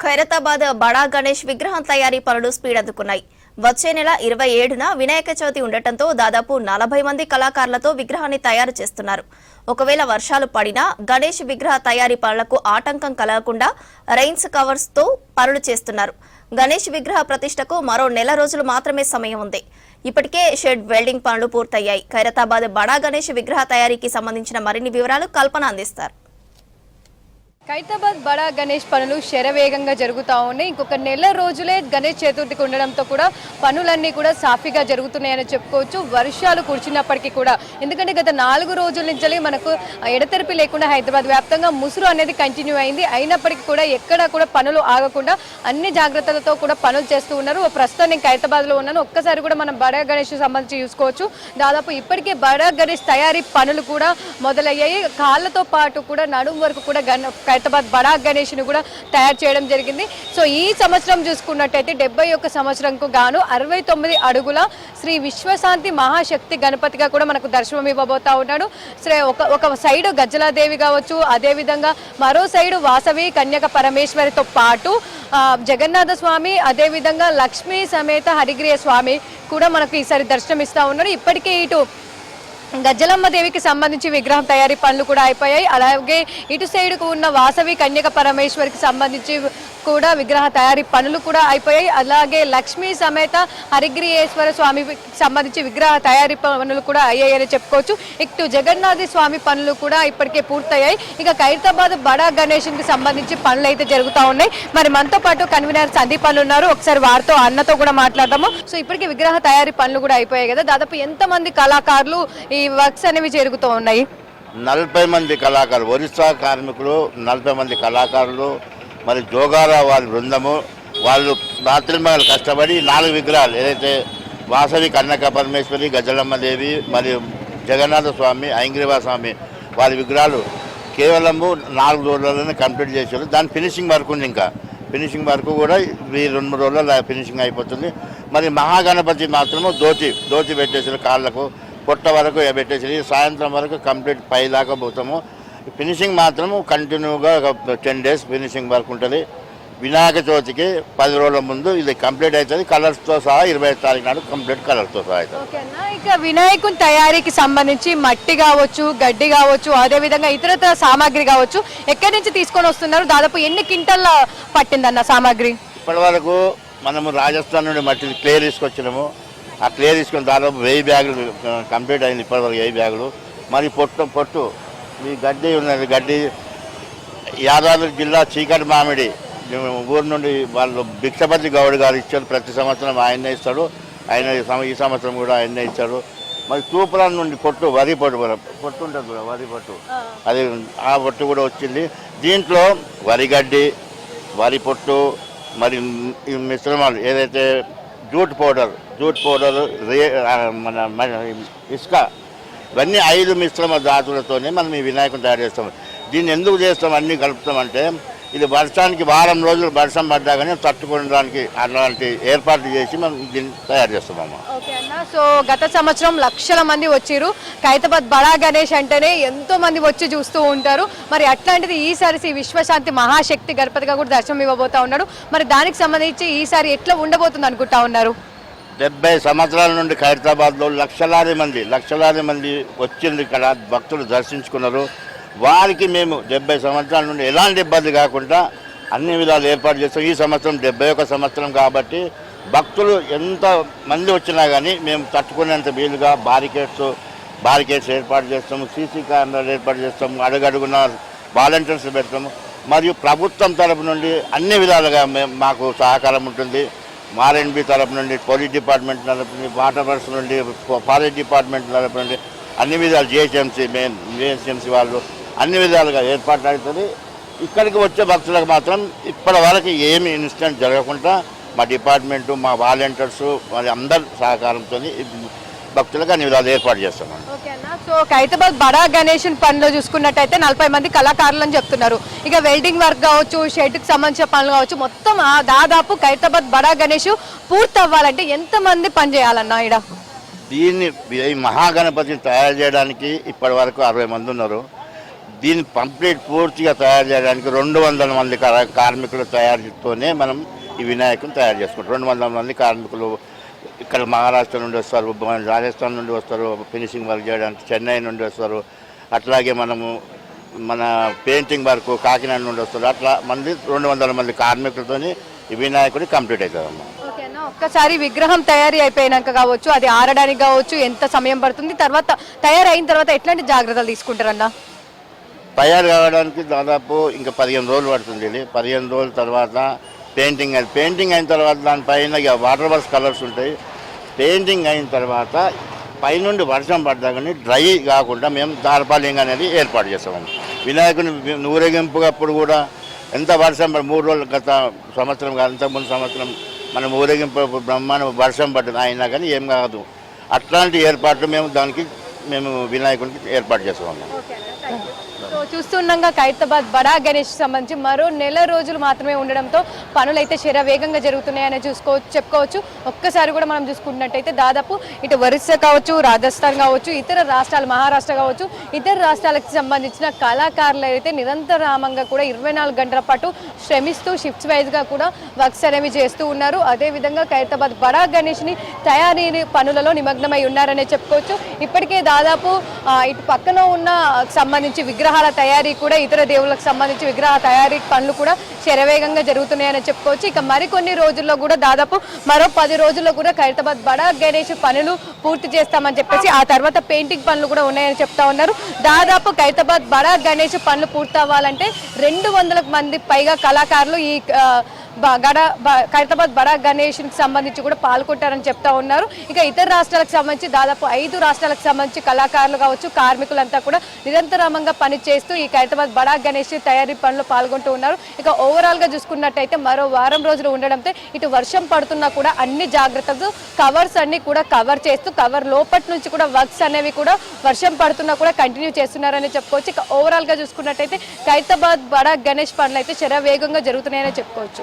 ఖైరతాబాద్ బడా గణేష్ విగ్రహం తయారీ పనులు స్పీడ్ అందుకున్నాయి. వచ్చే నెల 27న వినాయక చవితి ఉండటంతో దాదాపు 40 మంది కళాకారులతో విగ్రహాన్ని తయారు చేస్తున్నారు. ఒకవేళ వర్షాలు పడినా గణేష్ విగ్రహ తయారీ పనులకు ఆటంకం కలగకుండా రెయిన్స్ కవర్స్ తో పనులు చేస్తున్నారు. గణేష్ విగ్రహ ప్రతిష్టకు మరో నెల రోజులు మాత్రమే సమయం ఉంది. ఇప్పటికే షెడ్ వెల్డింగ్ పనులు పూర్తయ్యాయి. ఖైరతాబాద్ బడా గణేష్ విగ్రహ తయారీకి సంబంధించిన మరిన్ని వివరాలు కల్పన అందిస్తారు. ఖైరతాబాద్ బడా గణేష్ పనులు శరవేగంగా జరుగుతూ ఉన్నాయి. ఇంకొక నెల రోజులే గణేష్ చతుర్థికి ఉండడంతో కూడా పనులన్నీ కూడా సాఫీగా జరుగుతున్నాయని చెప్పుకోవచ్చు. వర్షాలు కురిచినప్పటికీ కూడా, ఎందుకంటే గత 4 రోజుల నుంచి మనకు ఎడతెరిపి లేకుండా హైదరాబాద్ వ్యాప్తంగా ముసురు అనేది కంటిన్యూ అయింది. అయినప్పటికీ కూడా ఎక్కడా కూడా పనులు ఆగకుండా అన్ని జాగ్రత్తలతో కూడా పనులు చేస్తూ ఉన్నారు. ప్రస్తుతం నేను ఖైరతాబాద్లో ఉన్నాను. ఒక్కసారి కూడా మనం బడా గణేష్ సంబంధించి చూసుకోవచ్చు. దాదాపు ఇప్పటికే బడా గణేష్ తయారీ పనులు కూడా మొదలయ్యాయి. కాళ్ళతో పాటు కూడా నడుం వరకు కూడా ఖైరతాబాద్ బడా గణేష్ ని కూడా తయారు చేయడం జరిగింది. సో ఈ సంవత్సరం చూసుకున్నట్టయితే 71 సంవత్సరంకు గాను 69 అడుగుల శ్రీ విశ్వశాంతి మహాశక్తి గణపతిగా కూడా మనకు దర్శనం ఇవ్వబోతా ఉన్నాడు. ఒక సైడ్ గజ్జలాదేవి కావచ్చు, అదేవిధంగా మరో సైడు వాసవి కన్యక పరమేశ్వరితో పాటు జగన్నాథ స్వామి, అదేవిధంగా లక్ష్మీ సమేత హరిగ్రీయ స్వామి కూడా మనకు ఈసారి దర్శనం ఇస్తూ ఉన్నారు. ఇప్పటికే ఇటు గజ్జలమ్మ దేవికి సంబంధించి విగ్రహం తయారీ పనులు కూడా అయిపోయాయి. అలాగే ఇటు సైడ్కు ఉన్న వాసవి కన్యక పరమేశ్వరికి సంబంధించి కూడా విగ్రహ తయారీ పనులు కూడా అయిపోయాయి. అలాగే లక్ష్మీ సమేత హరిగ్రీయేశ్వర స్వామికి సంబంధించి విగ్రహ తయారీ పనులు కూడా అయ్యాయని చెప్పుకోవచ్చు. ఇటు జగన్నాథ స్వామి పనులు కూడా ఇప్పటికే పూర్తయ్యాయి. ఇక ఖైరతాబాద్ బడా గణేష్కి సంబంధించి పనులు అయితే జరుగుతూ ఉన్నాయి. మరి మనతో పాటు కన్వీనర్ సందీప్ పనులు ఉన్నారు. ఒకసారి వారితో అన్నతో కూడా మాట్లాడదాము. సో ఇప్పటికే విగ్రహ తయారీ పనులు కూడా అయిపోయాయి కదా, దాదాపు ఎంతమంది కళాకారులు ఈ వర్క్స్ అనేవి జరుగుతూ ఉన్నాయి? 40 మంది కళాకారులు, ఒరిస్సా కార్మికులు 40 మంది కళాకారులు, మరి జోగారా వారి బృందము, వాళ్ళు రాత్రిమగలు కష్టపడి 4 విగ్రహాలు, ఏదైతే వాసవి కన్యక పరమేశ్వరి, గజలమ్మ దేవి మరియు జగన్నాథ స్వామి, ఐంగ్రీవా స్వామి వారి విగ్రహాలు కేవలము 4 రోజుల్లోనే కంప్లీట్ చేశారు. దాని ఫినిషింగ్ వర్క్ ఉంది. ఇంకా ఫినిషింగ్ వర్క్ కూడా ఈ 2-3 రోజుల్లో ఫినిషింగ్ అయిపోతుంది. మరి మహాగణపతి మాత్రము దోతి పెట్టేసారు, కాళ్ళకు పొట్ట వరకు పెట్టేసి సాయంత్రం వరకు కంప్లీట్ పైదాకా పోతాము. ఫినిషింగ్ మాత్రము కంటిన్యూగా 10 డేస్ ఫినిషింగ్ వర్క్ ఉంటుంది. వినాయక చవితికి 10 రోజుల ముందు ఇది కంప్లీట్ అవుతుంది. కలర్స్తో సహా 25 తారీఖు నాడు కంప్లీట్ కలర్స్తో సహా అవుతుంది. ఇక వినాయకుని తయారీకి సంబంధించి మట్టి కావచ్చు, గడ్డి కావచ్చు, అదేవిధంగా ఇతరత్ర సామాగ్రి కావచ్చు, ఎక్కడి నుంచి తీసుకొని వస్తున్నారు? దాదాపు ఎన్ని క్వింటల్ పట్టిందన్న సామాగ్రి? ఇప్పటి వరకు మనము రాజస్థాన్ నుండి మట్టి క్లే తీసుకొచ్చినాము. ఆ క్లే తీసుకుని దాదాపు 1000 బ్యాగులు కంప్లీట్ అయింది. ఇప్పటివరకు 1000 బ్యాగులు. మరి పొట్టు ఈ గడ్డి ఉన్నది. గడ్డి యాదాద్రి జిల్లా చీకటి మామిడి ఊరు నుండి వాళ్ళు భిక్షపతి గౌడ్ గారు ఇచ్చారు. ప్రతి సంవత్సరం ఆయన్నే ఇస్తాడు. ఈ సంవత్సరం కూడా ఆయన్నే ఇచ్చారు. మరి తూపురం నుండి వరి పొట్టు ఉంటుంది కూడా, వరి పొట్టు, అది ఆ పొట్టు కూడా వచ్చింది. దీంట్లో వరిగడ్డి, వరి పొట్టు, మరి ఈ మిశ్రమాలు ఏదైతే జూట్ పౌడర్, మన ఇసుక, ఇవన్నీ 5 మిశ్రమ ధాతులతోనే మనం ఈ వినాయకుని తయారు చేస్తాం. దీన్ని ఎందుకు చేస్తాం, అన్నీ కలుపుతామంటే ఇది వర్షానికి వారం రోజులు వర్షం పడ్డా కానీ తట్టుకోవడానికి అలాంటి ఏర్పాట్లు చేసి మనం దీన్ని తయారు చేస్తామమ్మా. ఓకే అన్న, సో గత సంవత్సరం లక్షల మంది వచ్చిరు. ఖైరతాబాద్ బడా గణేష్ అంటేనే ఎంతో మంది వచ్చి చూస్తూ ఉంటారు. మరి అట్లాంటిది ఈసారి శ్రీ విశ్వశాంతి మహాశక్తి గణపతిగా కూడా దర్శనం ఇవ్వబోతా ఉన్నాడు. మరి దానికి సంబంధించి ఈసారి ఎట్లా ఉండబోతుంది అనుకుంటా ఉన్నారు? 70 సంవత్సరాల నుండి ఖైరతాబాద్లో లక్షలాది మంది వచ్చింది. ఇక్కడ భక్తులు దర్శించుకున్నారు. వారికి మేము 70 సంవత్సరాల నుండి ఎలాంటి ఇబ్బంది కాకుండా అన్ని విధాలు ఏర్పాటు చేస్తాం. ఈ సంవత్సరం 71 సంవత్సరం కాబట్టి భక్తులు ఎంత మంది వచ్చినా కానీ మేము తట్టుకునేంత వీలుగా బారికేడ్స్ ఏర్పాటు చేస్తాము. సీసీ కెమెరాలు ఏర్పాటు చేస్తాము. అడుగడుగున వాలంటీర్స్ పెడతాము. మరియు ప్రభుత్వం తరపు నుండి అన్ని విధాలుగా మాకు సహకారం ఉంటుంది. ఆర్ఎండ్బి తరపు నుండి, పోలీస్ డిపార్ట్మెంట్ తరపు నుండి, వాటర్ వర్క్స్ నుండి, ఫారెస్ట్ డిపార్ట్మెంట్ తరపు నుండి అన్ని విధాలు, జిహెచ్ఎంసీ వాళ్ళు అన్ని విధాలుగా ఏర్పాటు అవుతుంది. ఇక్కడికి వచ్చే భక్తులకు మాత్రం ఇప్పటి వరకు ఏమి ఇన్సిడెంట్ జరగకుండా మా డిపార్ట్మెంటు, మా వాలంటీర్స్, మరి అందరి సహకారంతో భక్తులకు అన్ని విధాలు ఏర్పాటు చేస్తాం. సో ఖైరతాబాద్ బడా గణేష్ పనిలో చూసుకున్నట్టయితే 40 మంది కళాకారులు అని చెప్తున్నారు. ఇక వెల్డింగ్ వర్క్ కావచ్చు, షెడ్కి సంబంధించిన పనులు కావచ్చు, మొత్తం దాదాపు ఖైరతాబాద్ బడా గణేష్ పూర్తి అవ్వాలంటే ఎంతమంది పని చేయాలన్నా? దీన్ని ఈ మహాగణపతిని తయారు చేయడానికి ఇప్పటి వరకు 60 మంది ఉన్నారు. దీన్ని పూర్తిగా తయారు చేయడానికి 200 మంది కార్మికుల తయారీతోనే మనం ఈ వినాయకుని తయారు చేసుకుంటాం. 200 మంది కార్మికులు ఇక్కడ మహారాష్ట్ర నుండి వస్తారు, రాజస్థాన్ నుండి వస్తారు ఫినిషింగ్ వర్క్ చేయడానికి, చెన్నై నుండి వస్తారు, అట్లాగే మన పెయింటింగ్ వర్క్ కాకినాడ నుండి వస్తారు. అట్లా 200 మంది కార్మికులతో ఈ వినాయకుడి కంప్లీట్ అవుతుందమ్మా. ఓకేనా, ఒక్కసారి విగ్రహం తయారీ అయిపోయినాక కావచ్చు, అది ఆరడానికి కావచ్చు, ఎంత సమయం పడుతుంది, తర్వాత తయారైన తర్వాత ఎట్లాంటి జాగ్రత్తలు తీసుకుంటారన్నా? తయారు కావడానికి దాదాపు ఇంకా 15 రోజులు పడుతుంది. ఇది 15 రోజుల తర్వాత పెయింటింగ్ అయిన తర్వాత దానిపైన ఇక వాటర్ వర్స్ కలర్స్ ఉంటాయి. పెయింటింగ్ అయిన తర్వాత పైనుండి వర్షం పడ్డా కానీ డ్రై కాకుండా మేము దార్పాలింగ్ అనేది ఏర్పాటు చేస్తామండి. వినాయకుని ఊరేగింపుగప్పుడు కూడా ఎంత వర్షం 3 రోజులు గత సంవత్సరం కాదు, అంతకుముందు సంవత్సరం మనం ఊరేగింపు బ్రహ్మాండ వర్షం పడ్డది అయినా కానీ ఏం కాదు. అట్లాంటి ఏర్పాట్లు మేము వినాయకునికి ఏర్పాటు చేస్తాము. సో చూస్తుండగా ఖైరతాబాద్ బడా గణేష్ సంబంధించి మరో నెల రోజులు మాత్రమే ఉండడంతో పనులు అయితే శరవేగంగా జరుగుతున్నాయని చెప్పుకోవచ్చు. ఒక్కసారి కూడా మనం చూసుకున్నట్టయితే దాదాపు ఇటు ఒరిస్సా కావచ్చు, రాజస్థాన్ కావచ్చు, ఇతర రాష్ట్రాలు మహారాష్ట్ర కావచ్చు, ఇతర రాష్ట్రాలకు సంబంధించిన కళాకారులు అయితే నిరంతరామంగా కూడా 24 గంటల పాటు శ్రమిస్తూ షిఫ్ట్స్ వైజ్గా కూడా వర్క్స్ అనేవి చేస్తూ ఉన్నారు. అదేవిధంగా ఖైరతాబాద్ బడా గణేష్ని తయారీ పనులలో నిమగ్నమై ఉన్నారనే చెప్పుకోవచ్చు. ఇప్పటికే దాదాపు ఇటు పక్కన ఉన్న సంబంధించి విగ్రహాల తయారీ కూడా, ఇతర దేవుళ్ళకు సంబంధించి విగ్రహ తయారీ పనులు కూడా శరవేగంగా జరుగుతున్నాయని చెప్పుకోవచ్చు. ఇక మరికొన్ని రోజుల్లో కూడా దాదాపు మరో 10 రోజుల్లో కూడా ఖైరతాబాద్ బడా గణేష్ పనులు పూర్తి చేస్తామని చెప్పేసి, ఆ తర్వాత పెయింటింగ్ పనులు కూడా ఉన్నాయని చెప్తా ఉన్నారు. దాదాపు ఖైరతాబాద్ బడా గణేష్ పనులు పూర్తి అవ్వాలంటే 200 మంది పైగా కళాకారులు ఈ ఖైరతాబాద్ బడా గణేష్కి సంబంధించి కూడా పాల్గొంటారని చెప్తా ఉన్నారు. ఇక ఇతర రాష్ట్రాలకు సంబంధించి దాదాపు 5 రాష్ట్రాలకు సంబంధించి కళాకారులు కావచ్చు, కార్మికులంతా కూడా నిరంతరామంగా పనిచేస్తూ ఈ ఖైరతాబాద్ బడా గణేష్ తయారీ పనులు పాల్గొంటూ ఉన్నారు. ఇక ఓవరాల్గా చూసుకున్నట్టయితే మరో వారం రోజులు ఉండడంతో ఇటు వర్షం పడుతున్నా కూడా అన్ని జాగ్రత్తలు కవర్స్ అన్ని కూడా కవర్ చేస్తూ, కవర్ లోపటి నుంచి కూడా వర్క్స్ అనేవి కూడా వర్షం పడుతున్నా కూడా కంటిన్యూ చేస్తున్నారని చెప్పుకోవచ్చు. ఇక ఓవరాల్గా చూసుకున్నట్టయితే ఖైరతాబాద్ బడా గణేష్ పనులు అయితే శరవేగంగా జరుగుతున్నాయని చెప్పుకోవచ్చు.